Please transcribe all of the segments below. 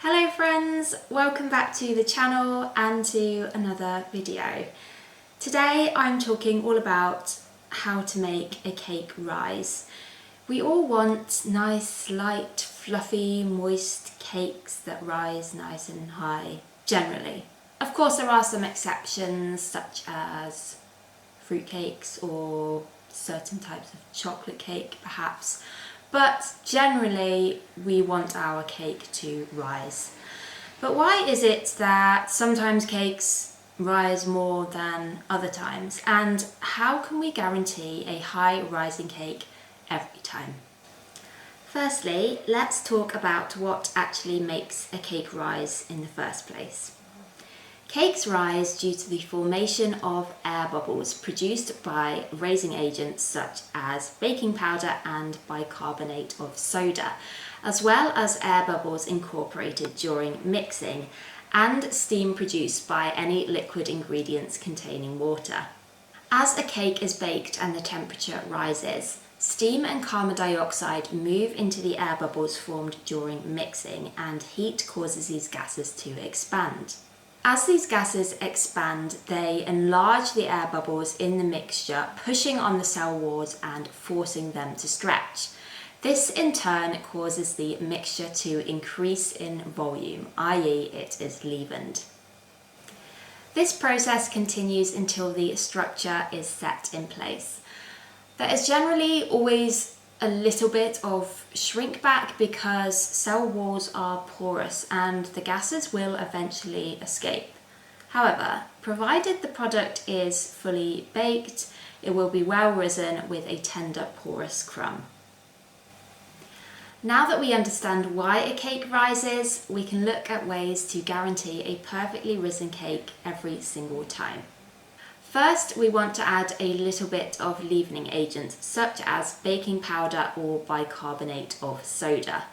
Hello friends, welcome back to the channel and to another video. Today I'm talking all about how to make a cake rise. We all want nice, light, fluffy, moist cakes that rise nice and high, generally. Of course there are some exceptions such as fruit cakes or certain types of chocolate cake perhaps. But generally, we want our cake to rise. But why is it that sometimes cakes rise more than other times? And how can we guarantee a high rising cake every time? Firstly, let's talk about what actually makes a cake rise in the first place. Cakes rise due to the formation of air bubbles produced by raising agents such as baking powder and bicarbonate of soda, as well as air bubbles incorporated during mixing and steam produced by any liquid ingredients containing water. As a cake is baked and the temperature rises, steam and carbon dioxide move into the air bubbles formed during mixing, and heat causes these gases to expand. As these gases expand, they enlarge the air bubbles in the mixture, pushing on the cell walls and forcing them to stretch. This in turn causes the mixture to increase in volume, i.e. it is leavened. This process continues until the structure is set in place. There is generally always a little bit of shrink back because cell walls are porous and the gases will eventually escape. However, provided the product is fully baked, it will be well risen with a tender porous crumb. Now that we understand why a cake rises, we can look at ways to guarantee a perfectly risen cake every single time. First, we want to add a little bit of leavening agent, such as baking powder or bicarbonate of soda.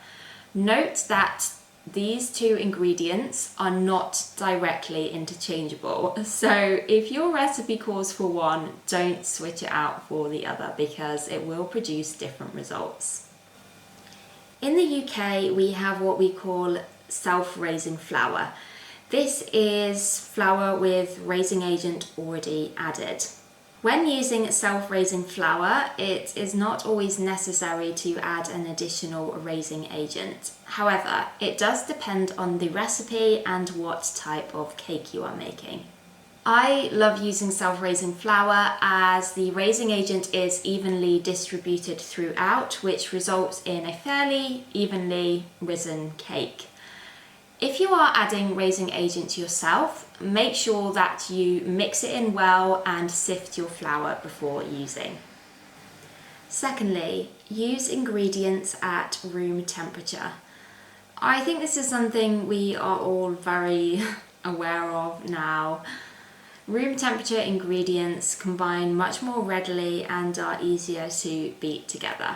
Note that these two ingredients are not directly interchangeable, so if your recipe calls for one, don't switch it out for the other because it will produce different results. In the UK, we have what we call self-raising flour. This is flour with raising agent already added. When using self-raising flour, it is not always necessary to add an additional raising agent. However, it does depend on the recipe and what type of cake you are making. I love using self-raising flour as the raising agent is evenly distributed throughout, which results in a fairly evenly risen cake. If you are adding raising agent yourself, make sure that you mix it in well and sift your flour before using. Secondly, use ingredients at room temperature. I think this is something we are all very aware of now. Room temperature ingredients combine much more readily and are easier to beat together.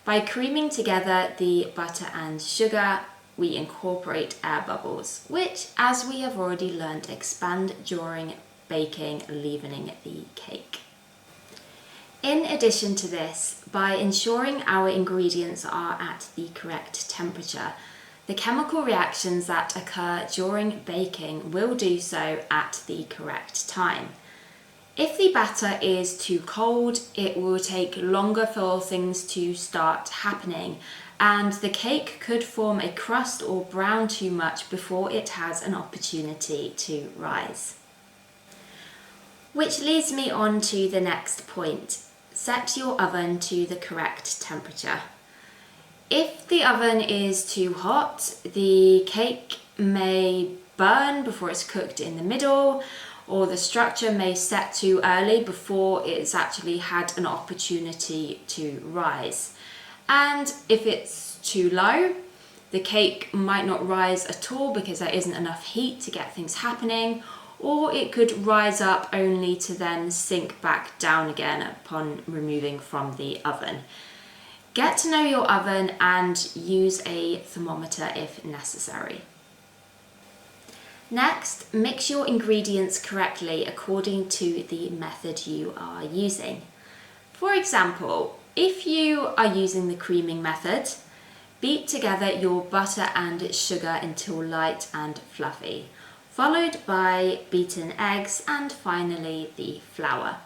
By creaming together the butter and sugar, we incorporate air bubbles, which, as we have already learned, expand during baking, leavening the cake. In addition to this, by ensuring our ingredients are at the correct temperature, the chemical reactions that occur during baking will do so at the correct time. If the batter is too cold, it will take longer for things to start happening, and the cake could form a crust or brown too much before it has an opportunity to rise. Which leads me on to the next point. Set your oven to the correct temperature. If the oven is too hot, the cake may burn before it's cooked in the middle, or the structure may set too early before it's actually had an opportunity to rise. And if it's too low, the cake might not rise at all because there isn't enough heat to get things happening, or it could rise up only to then sink back down again upon removing from the oven. Get to know your oven and use a thermometer if necessary. Next, mix your ingredients correctly according to the method you are using. For example, if you are using the creaming method, Beat together your butter and sugar until light and fluffy, followed by beaten eggs and finally the flour.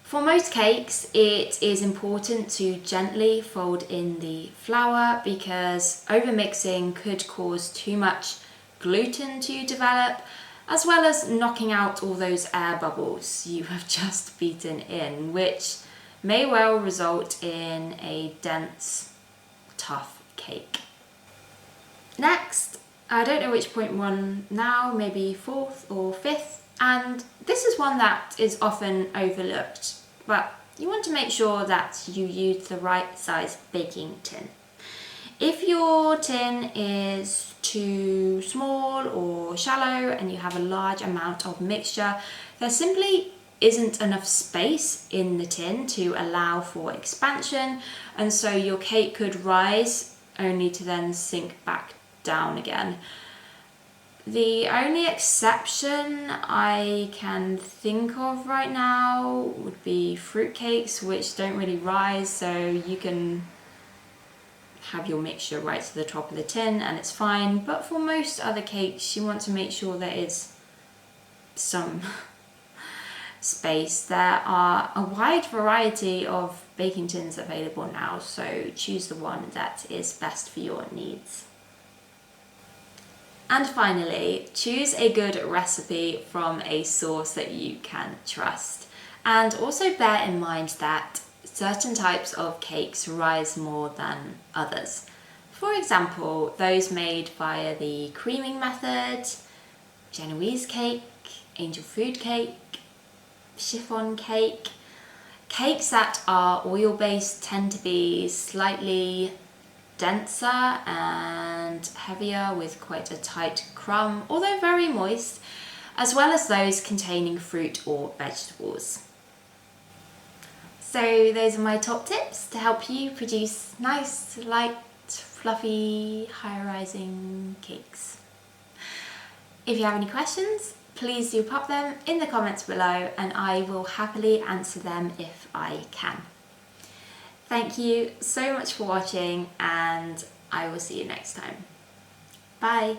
For most cakes, it is important to gently fold in the flour because overmixing could cause too much gluten to develop, as well as knocking out all those air bubbles you have just beaten in, which may well result in a dense, tough cake. Next, I don't know which point one now, maybe fourth or fifth, and this is one that is often overlooked, but you want to make sure that you use the right size baking tin. If your tin is too small or shallow and you have a large amount of mixture, there simply isn't enough space in the tin to allow for expansion, and so your cake could rise only to then sink back down again. The only exception I can think of right now would be fruitcakes, which don't really rise, so you can have your mixture right to the top of the tin and it's fine. But for most other cakes, you want to make sure there is some space. There are a wide variety of baking tins available now, so choose the one that is best for your needs. And finally, choose a good recipe from a source that you can trust. And also bear in mind that certain types of cakes rise more than others. For example, those made via the creaming method, Genoese cake, angel food cake, chiffon cake. Cakes that are oil-based tend to be slightly denser and heavier with quite a tight crumb, although very moist, as well as those containing fruit or vegetables. So those are my top tips to help you produce nice, light, fluffy, high-rising cakes. If you have any questions, please do pop them in the comments below and I will happily answer them if I can. Thank you so much for watching and I will see you next time. Bye!